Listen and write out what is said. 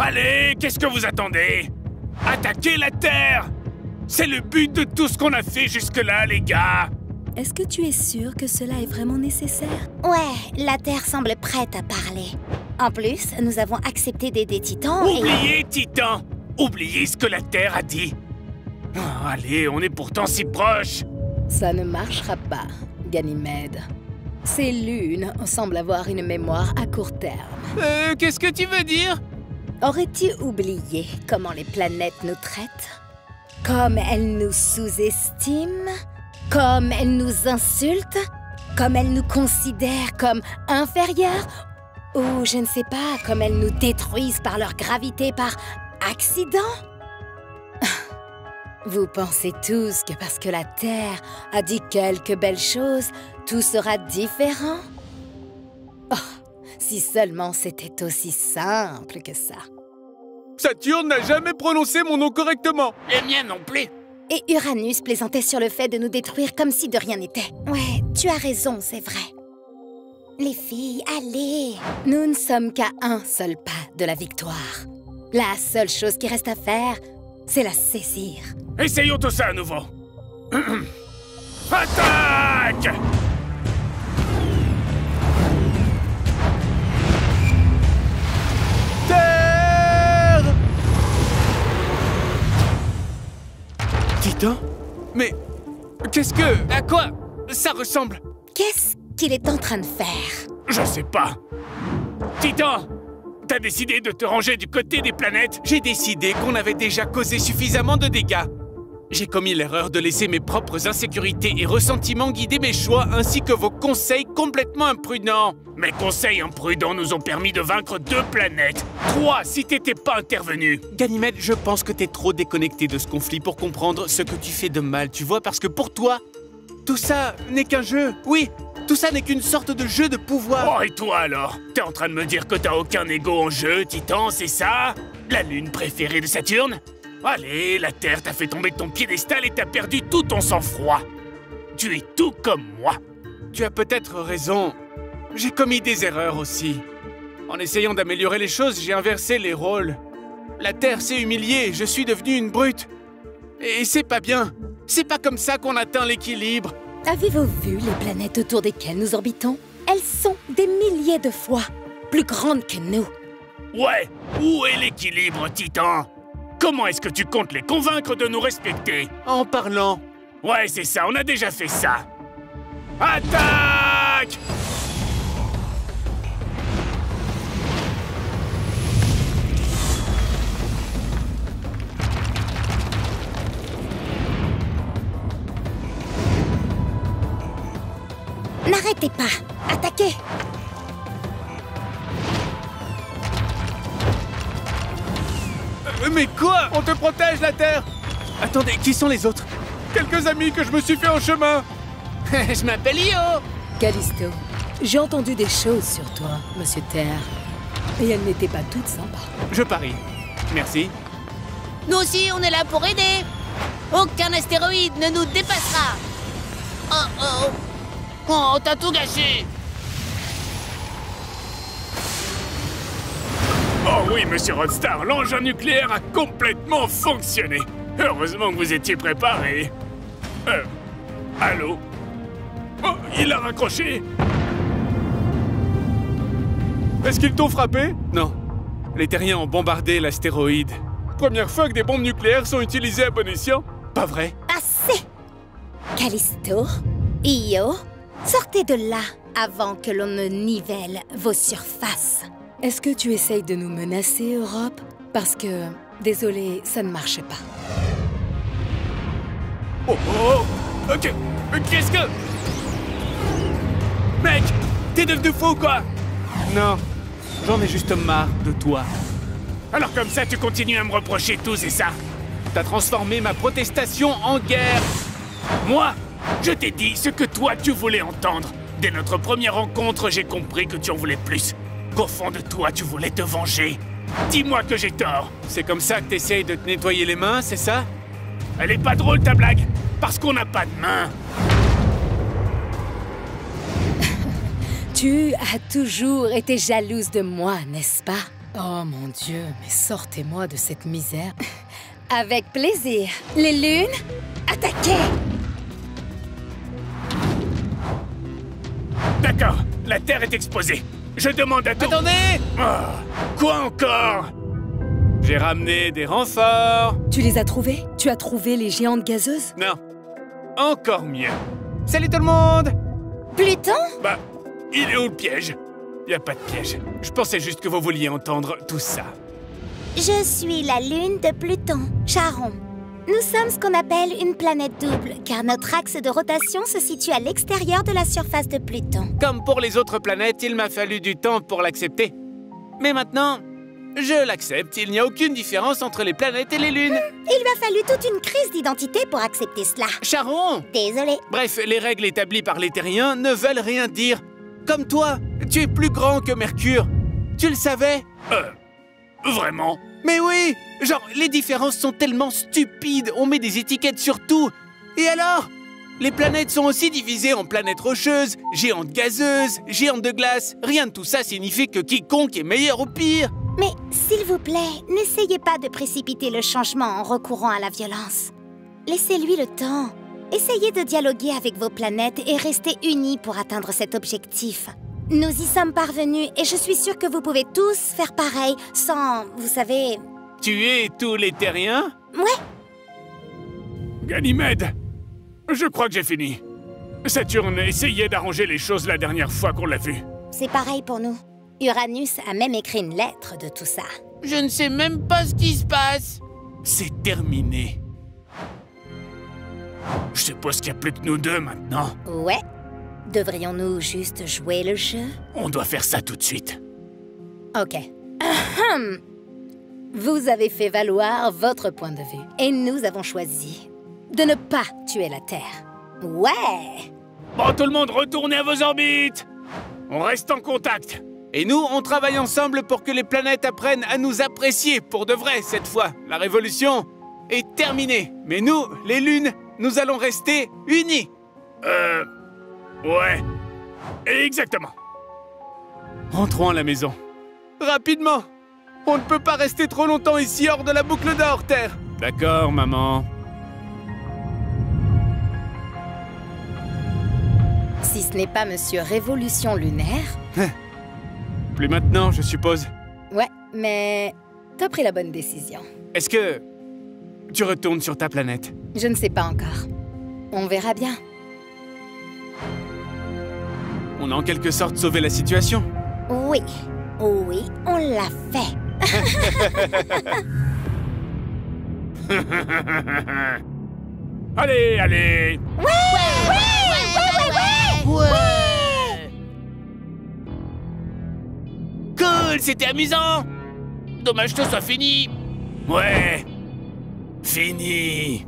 Allez, qu'est-ce que vous attendez? Attaquez la Terre! C'est le but de tout ce qu'on a fait jusque-là, les gars! Est-ce que tu es sûr que cela est vraiment nécessaire? Ouais, la Terre semble prête à parler. En plus, nous avons accepté d'aider Titan et... Oubliez Titan! Oubliez ce que la Terre a dit! Oh, allez, on est pourtant si proches! Ça ne marchera pas, Ganymède. Ces lunes semblent avoir une mémoire à court terme. Qu'est-ce que tu veux dire? Aurais-tu oublié comment les planètes nous traitent? Comme elles nous sous-estiment? Comme elles nous insultent? Comme elles nous considèrent comme inférieurs? Ou, je ne sais pas, comme elles nous détruisent par leur gravité par accident? Vous pensez tous que parce que la Terre a dit quelques belles choses, tout sera différent? Oh, si seulement c'était aussi simple que ça. Saturne n'a jamais prononcé mon nom correctement. Les miens non plus. Et Uranus plaisantait sur le fait de nous détruire comme si de rien n'était. Ouais, tu as raison, c'est vrai. Les filles, allez! Nous ne sommes qu'à un seul pas de la victoire. La seule chose qui reste à faire, c'est la saisir. Essayons tout ça à nouveau. Attaque! Terre! Titan? Mais qu'est-ce que... À quoi ça ressemble? Qu'est-ce qu'il est en train de faire? Je sais pas. Titan! T'as décidé de te ranger du côté des planètes? J'ai décidé qu'on avait déjà causé suffisamment de dégâts. J'ai commis l'erreur de laisser mes propres insécurités et ressentiments guider mes choix ainsi que vos conseils complètement imprudents. Mes conseils imprudents nous ont permis de vaincre 2 planètes. 3 si t'étais pas intervenu. Ganymède, je pense que t'es trop déconnecté de ce conflit pour comprendre ce que tu fais de mal, tu vois, parce que pour toi, tout ça n'est qu'un jeu. Oui, tout ça n'est qu'une sorte de jeu de pouvoir. Oh, et toi alors? T'es en train de me dire que t'as aucun ego en jeu, Titan, c'est ça? La lune préférée de Saturne? Allez, la Terre t'a fait tomber de ton piédestal et t'as perdu tout ton sang-froid. Tu es tout comme moi. Tu as peut-être raison. J'ai commis des erreurs aussi. En essayant d'améliorer les choses, j'ai inversé les rôles. La Terre s'est humiliée, je suis devenu une brute. Et c'est pas bien. C'est pas comme ça qu'on atteint l'équilibre. Avez-vous vu les planètes autour desquelles nous orbitons? Elles sont des milliers de fois plus grandes que nous. Ouais, où est l'équilibre, Titan? Comment est-ce que tu comptes les convaincre de nous respecter? En parlant. Ouais, c'est ça, on a déjà fait ça. Attaque! N'arrêtez pas! Attaquez! Mais quoi? On te protège, la Terre! Attendez, qui sont les autres? Quelques amis que je me suis fait en chemin! Je m'appelle Io! Callisto, j'ai entendu des choses sur toi, Monsieur Terre. Et elles n'étaient pas toutes sympas. Je parie. Merci. Nous aussi, on est là pour aider. Aucun astéroïde ne nous dépassera. Oh oh. Oh, t'as tout gâché. Oh oui, monsieur Rodstar, l'engin nucléaire a complètement fonctionné. Heureusement que vous étiez préparés. Allô? Oh, il a raccroché. Est-ce qu'ils t'ont frappé? Non. Les terriens ont bombardé l'astéroïde. Première fois que des bombes nucléaires sont utilisées à bon escient? Pas vrai? Assez! Callisto, Io, sortez de là avant que l'on ne nivelle vos surfaces. Est-ce que tu essayes de nous menacer, Europe? Parce que, désolé, ça ne marchait pas. Oh oh! Ok! Qu'est-ce que... Mec! T'es devenu fou, quoi? Non. J'en ai juste marre de toi. Alors comme ça, tu continues à me reprocher tout, c'est ça? T'as transformé ma protestation en guerre. Moi, je t'ai dit ce que toi, tu voulais entendre. Dès notre première rencontre, j'ai compris que tu en voulais plus. Qu'au fond de toi, tu voulais te venger. Dis-moi que j'ai tort. C'est comme ça que t'essayes de te nettoyer les mains, c'est ça? Elle est pas drôle, ta blague. Parce qu'on n'a pas de mains. Tu as toujours été jalouse de moi, n'est-ce pas? Oh mon Dieu, mais sortez-moi de cette misère. Avec plaisir. Les lunes, attaquez! D'accord, la Terre est exposée. Je demande à tout... Attendez! Quoi encore? J'ai ramené des renforts. Tu les as trouvés? Tu as trouvé les géantes gazeuses? Non, encore mieux. Salut tout le monde! Pluton? Bah, il est où le piège? Y a pas de piège. Je pensais juste que vous vouliez entendre tout ça. Je suis la lune de Pluton, Charon. Nous sommes ce qu'on appelle une planète double, car notre axe de rotation se situe à l'extérieur de la surface de Pluton. Comme pour les autres planètes, il m'a fallu du temps pour l'accepter. Mais maintenant, je l'accepte. Il n'y a aucune différence entre les planètes et les lunes. Il m'a fallu toute une crise d'identité pour accepter cela. Charon! Désolée. Bref, les règles établies par les terriens ne veulent rien dire. Comme toi, tu es plus grand que Mercure. Tu le savais? Vraiment? Mais oui! Genre, les différences sont tellement stupides, on met des étiquettes sur tout. Et alors? Les planètes sont aussi divisées en planètes rocheuses, géantes gazeuses, géantes de glace. Rien de tout ça signifie que quiconque est meilleur ou pire. Mais s'il vous plaît, n'essayez pas de précipiter le changement en recourant à la violence. Laissez-lui le temps. Essayez de dialoguer avec vos planètes et restez unis pour atteindre cet objectif. Nous y sommes parvenus et je suis sûre que vous pouvez tous faire pareil sans, vous savez... Tuer tous les terriens? Ouais. Ganymède, je crois que j'ai fini. Saturne essayait d'arranger les choses la dernière fois qu'on l'a vu. C'est pareil pour nous. Uranus a même écrit une lettre de tout ça. Je ne sais même pas ce qui se passe. C'est terminé. Je suppose qu'il n'y a plus que nous deux maintenant. Ouais. Devrions-nous juste jouer le jeu? On doit faire ça tout de suite. Ok. Vous avez fait valoir votre point de vue. Et nous avons choisi de ne pas tuer la Terre. Ouais! Bon, tout le monde, retournez à vos orbites! On reste en contact. Et nous, on travaille ensemble pour que les planètes apprennent à nous apprécier pour de vrai cette fois. La révolution est terminée. Mais nous, les lunes, nous allons rester unis. Ouais. Exactement. Rentrons à la maison. Rapidement. On ne peut pas rester trop longtemps ici hors de la boucle d'or, Terre. D'accord, maman. Si ce n'est pas Monsieur Révolution Lunaire... Plus maintenant, je suppose. Ouais, mais t'as pris la bonne décision. Est-ce que tu retournes sur ta planète? Je ne sais pas encore. On verra bien. On a en quelque sorte sauvé la situation. Oui. Oui, on l'a fait. Allez, allez! Ouais. Cool, c'était amusant! Dommage que ce soit fini. Ouais, fini!